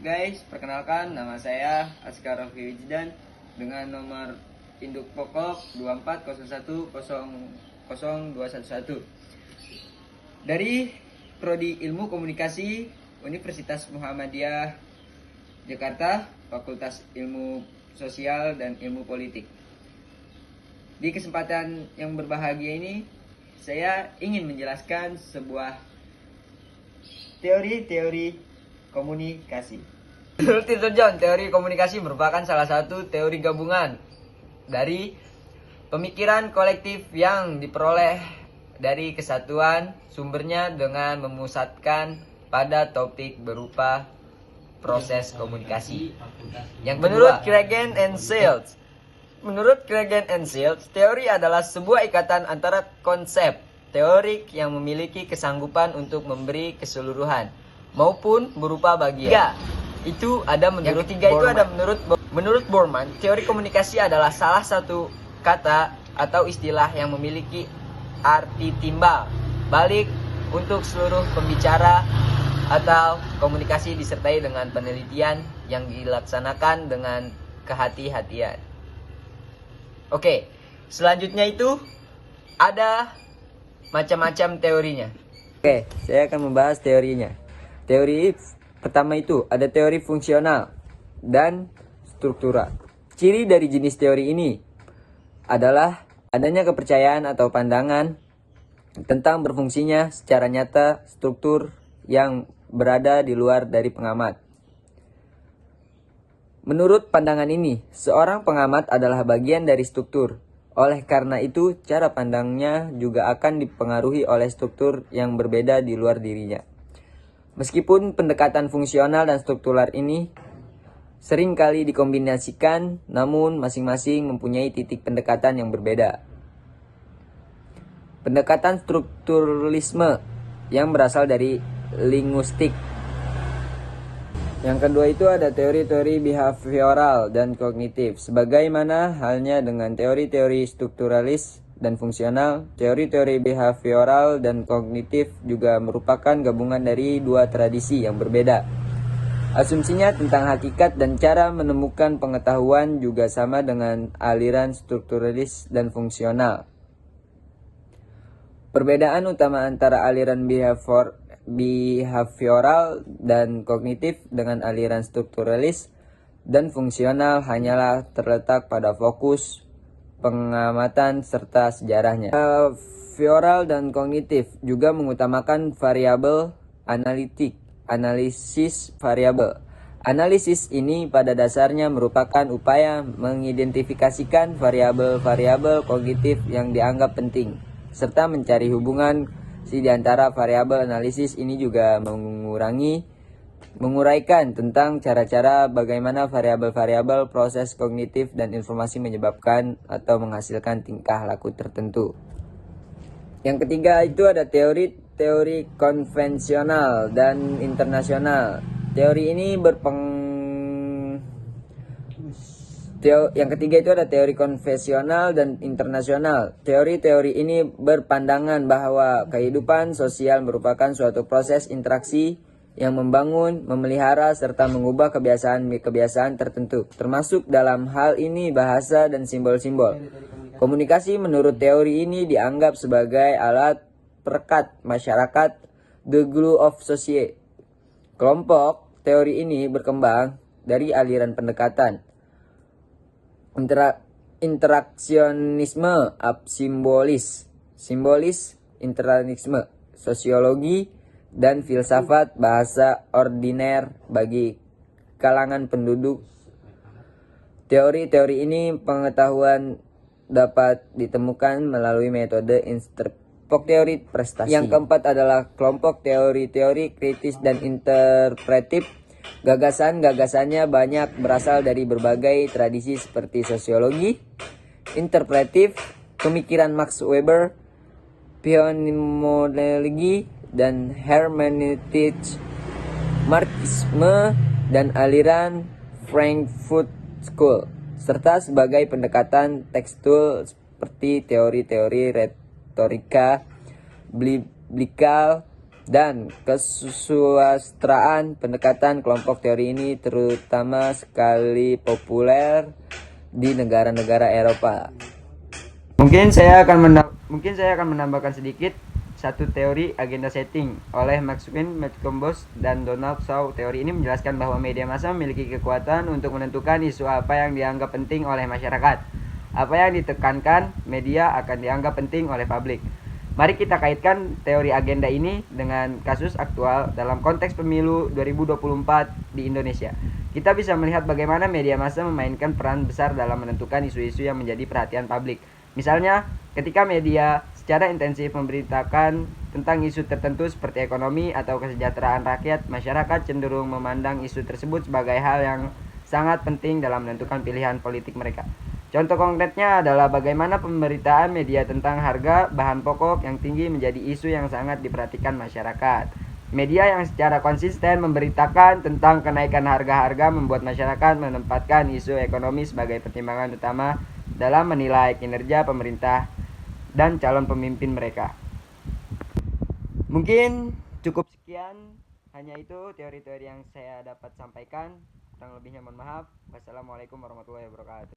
guys, perkenalkan nama saya Askar Raffi Wijdan dengan nomor induk pokok 2401000211 dari Prodi Ilmu Komunikasi Universitas Muhammadiyah Jakarta, Fakultas Ilmu Sosial dan Ilmu Politik. Di kesempatan yang berbahagia ini, saya ingin menjelaskan sebuah teori komunikasi. Menurut Tirto John, teori komunikasi merupakan salah satu teori gabungan dari pemikiran kolektif yang diperoleh dari kesatuan sumbernya dengan memusatkan pada topik berupa proses komunikasi. Yang menurut Kragen and Shields, teori adalah sebuah ikatan antara konsep teorik yang memiliki kesanggupan untuk memberi keseluruhan maupun berupa bagian. Menurut Borman, teori komunikasi adalah salah satu kata atau istilah yang memiliki arti timbal balik untuk seluruh pembicara atau komunikasi disertai dengan penelitian yang dilaksanakan dengan kehati-hatian. Oke, selanjutnya itu ada macam-macam teorinya. Oke, saya akan membahas teorinya. Teori pertama itu ada teori fungsional dan struktural. Ciri dari jenis teori ini adalah adanya kepercayaan atau pandangan tentang berfungsinya secara nyata struktur yang berada di luar dari pengamat. Menurut pandangan ini, seorang pengamat adalah bagian dari struktur. Oleh karena itu, cara pandangnya juga akan dipengaruhi oleh struktur yang berbeda di luar dirinya. Meskipun pendekatan fungsional dan struktural ini sering kali dikombinasikan, namun masing-masing mempunyai titik pendekatan yang berbeda. Pendekatan strukturalisme yang berasal dari linguistik. Yang kedua itu ada teori-teori behavioral dan kognitif. Sebagaimana halnya dengan teori-teori strukturalis dan fungsional, teori-teori behavioral dan kognitif juga merupakan gabungan dari dua tradisi yang berbeda. Asumsinya tentang hakikat dan cara menemukan pengetahuan juga sama dengan aliran strukturalis dan fungsional. Perbedaan utama antara aliran behavioral dan kognitif dengan aliran strukturalis dan fungsional hanyalah terletak pada fokus pengamatan serta sejarahnya. Behavioral dan kognitif juga mengutamakan variabel analisis variabel. Analisis ini pada dasarnya merupakan upaya mengidentifikasikan variabel-variabel kognitif yang dianggap penting, serta mencari hubungan di antara variabel analisis ini juga menguraikan tentang cara-cara bagaimana variabel-variabel proses kognitif dan informasi menyebabkan atau menghasilkan tingkah laku tertentu. Yang ketiga itu ada teori konvensional dan internasional. Yang ketiga itu ada teori konvensional dan internasional. Teori-teori ini berpandangan bahwa kehidupan sosial merupakan suatu proses interaksi yang membangun, memelihara, serta mengubah kebiasaan-kebiasaan tertentu, termasuk dalam hal ini bahasa dan simbol-simbol. Komunikasi menurut teori ini dianggap sebagai alat perekat masyarakat, the glue of society. Kelompok teori ini berkembang dari aliran pendekatan interaksionisme, simbolis, interaksionisme, sosiologi, dan filsafat bahasa ordiner bagi kalangan penduduk. Teori-teori ini pengetahuan dapat ditemukan melalui metode kelompok teori prestasi. Yang keempat adalah kelompok teori-teori kritis dan interpretif. Gagasan-gagasannya banyak berasal dari berbagai tradisi seperti sosiologi, interpretif, pemikiran Max Weber, phenomenologi, dan hermeneutik, Marxisme, dan aliran Frankfurt School, serta sebagai pendekatan tekstual seperti teori-teori retorika, biblical, dan kesusastraan. Pendekatan kelompok teori ini terutama sekali populer di negara-negara Eropa. Mungkin saya akan menambahkan sedikit satu teori agenda setting oleh Maxwell McCombs dan Donald Shaw. Teori ini menjelaskan bahwa media massa memiliki kekuatan untuk menentukan isu apa yang dianggap penting oleh masyarakat. Apa yang ditekankan media akan dianggap penting oleh publik. Mari kita kaitkan teori agenda ini dengan kasus aktual dalam konteks pemilu 2024 di Indonesia. Kita bisa melihat bagaimana media massa memainkan peran besar dalam menentukan isu-isu yang menjadi perhatian publik. Misalnya, ketika media secara intensif memberitakan tentang isu tertentu seperti ekonomi atau kesejahteraan rakyat, masyarakat cenderung memandang isu tersebut sebagai hal yang sangat penting dalam menentukan pilihan politik mereka. Contoh konkretnya adalah bagaimana pemberitaan media tentang harga bahan pokok yang tinggi menjadi isu yang sangat diperhatikan masyarakat. Media yang secara konsisten memberitakan tentang kenaikan harga-harga membuat masyarakat menempatkan isu ekonomi sebagai pertimbangan utama dalam menilai kinerja pemerintah dan calon pemimpin mereka. Mungkin cukup sekian, hanya itu teori-teori yang saya dapat sampaikan. Kurang lebihnya mohon maaf. Wassalamualaikum warahmatullahi wabarakatuh.